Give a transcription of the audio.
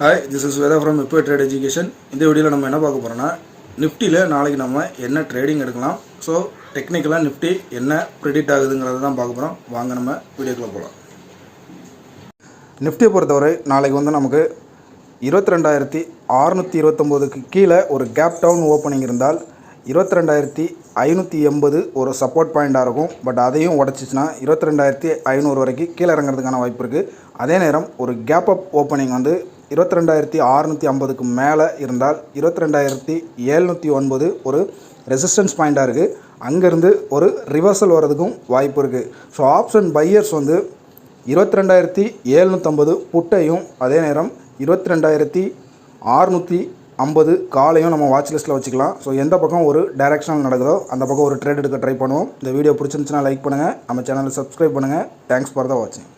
Hi, this is Veda from இப்போ trade education. இந்த வீடியோவில் நம்ம என்ன பார்க்க போகிறோம்னா, நிஃப்டியில் நாளைக்கு நம்ம என்ன ட்ரேடிங் எடுக்கலாம். ஸோ டெக்னிக்கலாக நிஃப்டி என்ன ப்ரிடிக்ட் ஆகுதுங்கிறத தான் பார்க்க போகிறோம். வாங்க நம்ம வீடியோக்குள்ளே போகலாம். நிஃப்டியை பொறுத்தவரை நாளைக்கு நமக்கு 22,629க்கு கீழே ஒரு கேப் டவுன் ஓப்பனிங் இருந்தால் 22,580 ஒரு சப்போர்ட் பாயிண்ட்டாக இருக்கும். பட் அதையும் உடச்சிச்சின்னா 22,500 வரைக்கும் கீழே இறங்குறதுக்கான வாய்ப்பு இருக்குது. அதே நேரம் ஒரு கேப் அப் ஓப்பனிங் 22,650க்கு மேலே இருந்தால் 22,709 ஒரு ரெசிஸ்டன்ஸ் பாயிண்ட்டாக இருக்குது. அங்கேருந்து ஒரு ரிவர்சல் வர்றதுக்கும் வாய்ப்பு இருக்குது. ஸோ ஆப்ஷன் பையர்ஸ் 22,750 புட்டையும் அதே நேரம் 22,650 காலையும் நம்ம வாட்ச் லிஸ்ட்டில் வச்சுக்கலாம். ஸோ எந்த பக்கம் ஒரு டைரெக்ஷனல் நடக்குதோ அந்த பக்கம் ஒரு ட்ரேட் எடுக்க ட்ரை பண்ணுவோம். இந்த வீடியோ பிடிச்சிருந்துச்சுன்னா லைக் பண்ணுங்கள், நம்ம சேனலை சப்ஸ்கிரைப் பண்ணுங்கள். தேங்க்ஸ் ஃபார் த வாட்சிங்.